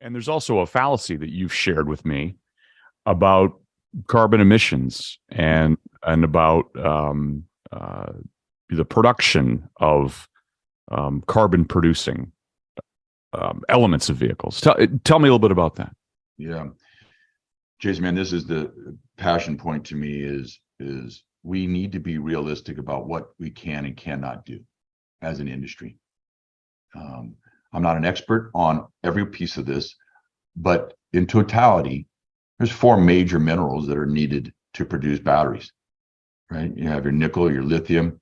And there's also a fallacy that you've shared with me about carbon emissions and about the production of carbon producing elements of vehicles. Tell me a little bit about that. Yeah, Jason, man, this is the passion point to me is we need to be realistic about what we can and cannot do as an industry. I'm not an expert on every piece of this, but in totality, there's four major minerals that are needed to produce batteries, right? You have your nickel, your lithium,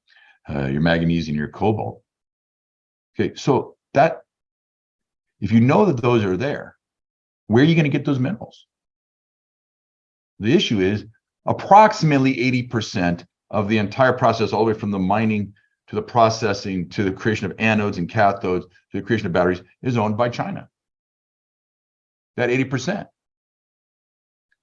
your manganese, and your cobalt. Okay, so that if you know that those are there, where are you going to get those minerals? The issue is approximately 80% of the entire process, all the way from the mining to the processing to the creation of anodes and cathodes to the creation of batteries, is owned by China. That 80%.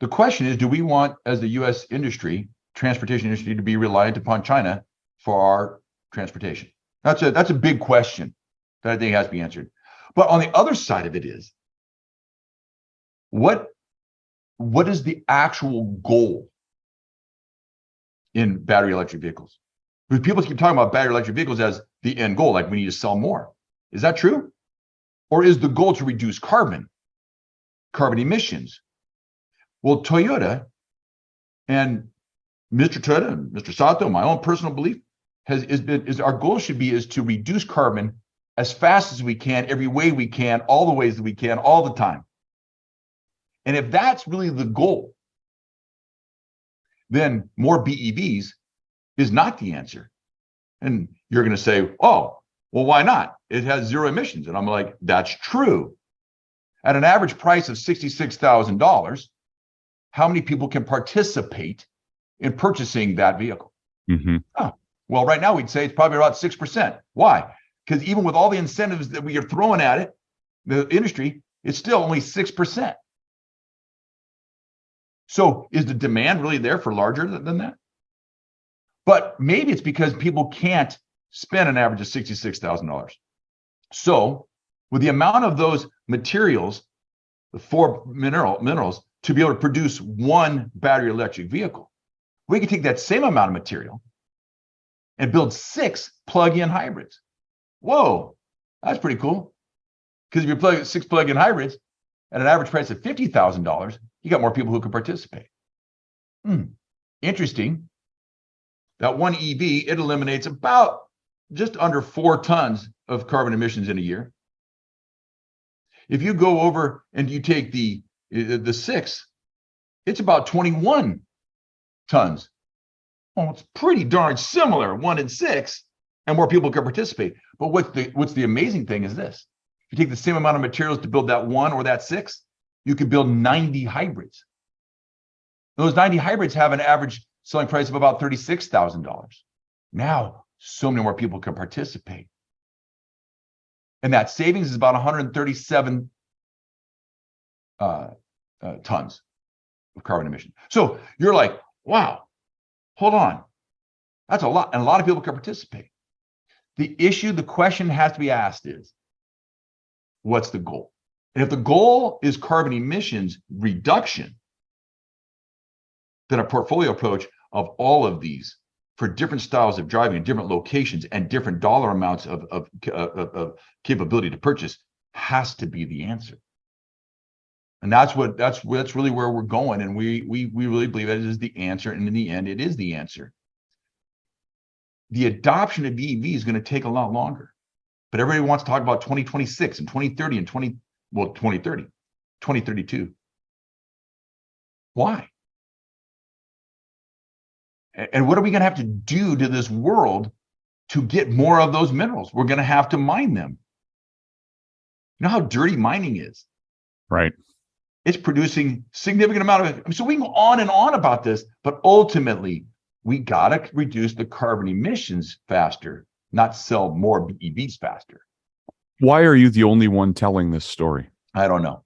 The question is, do we want, as the U.S. industry, transportation industry, to be reliant upon China for our transportation? That's a big question that I think has to be answered. But on the other side of it is, what is the actual goal in battery electric vehicles? Because people keep talking about battery electric vehicles as the end goal, like we need to sell more. Is that true? Or is the goal to reduce carbon emissions? Well, Toyota and Mr. Toyota and Mr. Sato, my own personal belief, is our goal should be is to reduce carbon as fast as we can, every way we can, all the ways that we can, all the time. And if that's really the goal, then more BEVs is not the answer. And you're going to say, oh, well, why not? It has zero emissions. And I'm like, that's true. At an average price of $66,000, how many people can participate in purchasing that vehicle? Mm-hmm. Oh, well, right now we'd say it's probably about 6%. Why? Because even with all the incentives that we are throwing at it, the industry, it's still only 6%. So is the demand really there for larger than that? But maybe it's because people can't spend an average of $66,000. So with the amount of those materials, the four minerals, to be able to produce one battery electric vehicle, we could take that same amount of material and build 6 plug-in hybrids. Whoa, that's pretty cool. Because if you plug 6 plug-in hybrids at an average price of $50,000, you got more people who can participate. Interesting. That one EV, it eliminates about just under 4 tons of carbon emissions in a year. If you go over and you take the 6, it's about 21 tons. Well, it's pretty darn similar, 1 and 6, and more people can participate. But what's the amazing thing is this: if you take the same amount of materials to build that 1 or that 6, you could build 90 hybrids. Those 90 hybrids have an average selling price of about $36,000. Now, so many more people can participate. And that savings is about 137 tons of carbon emission. So you're like, wow, hold on. That's a lot. And a lot of people can participate. The question has to be asked is, what's the goal? And if the goal is carbon emissions reduction, then a portfolio approach of all of these for different styles of driving in different locations and different dollar amounts of capability to purchase has to be the answer. And that's really where we're going. And we really believe that it is the answer. And in the end, it is the answer. The adoption of EV is going to take a lot longer. But everybody wants to talk about 2026 and 2030 and 2032. Why? And what are we going to have to do to this world to get more of those minerals? We're going to have to mine them. You know how dirty mining is? Right. It's producing significant amount of it. So we can go on and on about this, but ultimately we got to reduce the carbon emissions faster, not sell more EVs faster. Why are you the only one telling this story? I don't know.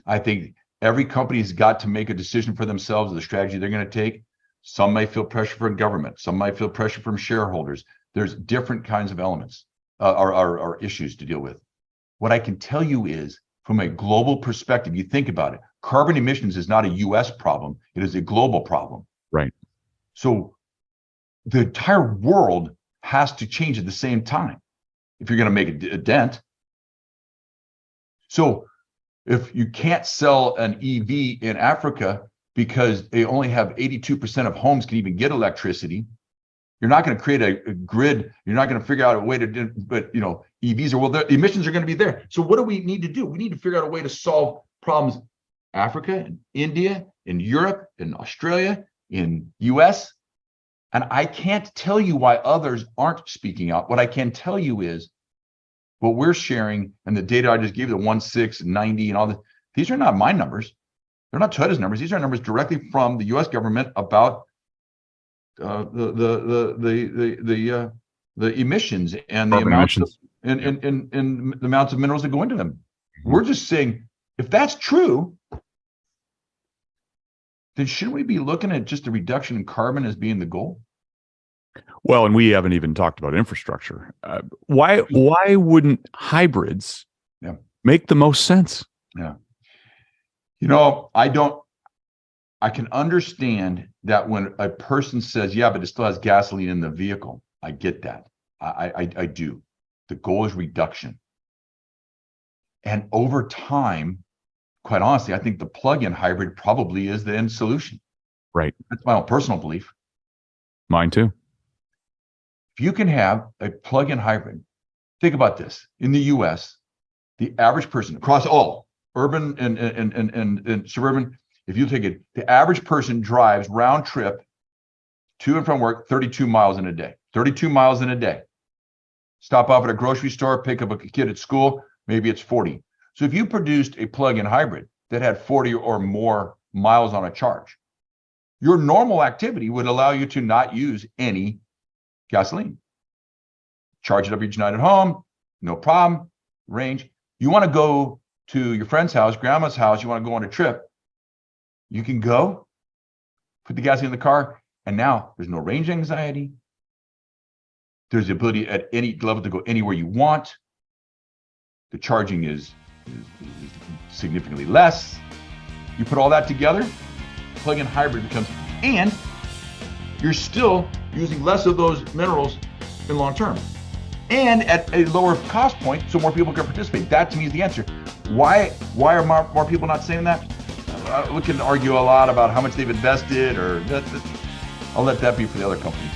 I think every company's got to make a decision for themselves of the strategy they're going to take. Some may feel pressure from government. Some might feel pressure from shareholders. There's different kinds of elements or issues to deal with. What I can tell you is, from a global perspective, you think about it, carbon emissions is not a US problem, it is a global problem. Right. So the entire world has to change at the same time if you're going to make a dent. So if you can't sell an EV in Africa because they only have 82% of homes can even get electricity, you're not going to create a grid. You're not going to figure out a way to do, but EVs are, well, the emissions are going to be there. So what do we need to do? We need to figure out a way to solve problems Africa, in India, in Europe, in Australia, in US. And I can't tell you why others aren't speaking out. What I can tell you is what we're sharing and the data I just gave, the 1.6, 90 and all this, these are not my numbers. They're not Toyota's numbers. These are numbers directly from the US government about the emissions and the amounts of, and the amounts of minerals that go into them. Mm-hmm. We're just saying, if that's true, then shouldn't we be looking at just a reduction in carbon as being the goal? Well, and we haven't even talked about infrastructure. Why wouldn't hybrids make the most sense? Yeah. I can understand that when a person says, yeah, but it still has gasoline in the vehicle. I get that. I do. The goal is reduction. And over time, quite honestly, I think the plug-in hybrid probably is the end solution. Right. That's my own personal belief. Mine too. If you can have a plug-in hybrid, think about this. In the US, the average person across all urban and suburban, if you take it, the average person drives round trip to and from work 32 miles in a day. 32 miles in a day. Stop off at a grocery store, pick up a kid at school, maybe it's 40. So if you produced a plug-in hybrid that had 40 or more miles on a charge, your normal activity would allow you to not use any gasoline. Charge it up each night at home, no problem, range. You want to go to your friend's house, grandma's house, you want to go on a trip, you can go, put the gasoline in the car, and now there's no range anxiety. There's the ability at any level to go anywhere you want. The charging is significantly less. You put all that together, plug-in hybrid becomes, and you're still using less of those minerals in long term and at a lower cost point so more people can participate. That to me is the answer. Why are more people not saying that? We can argue a lot about how much they've invested, or I'll let that be for the other companies.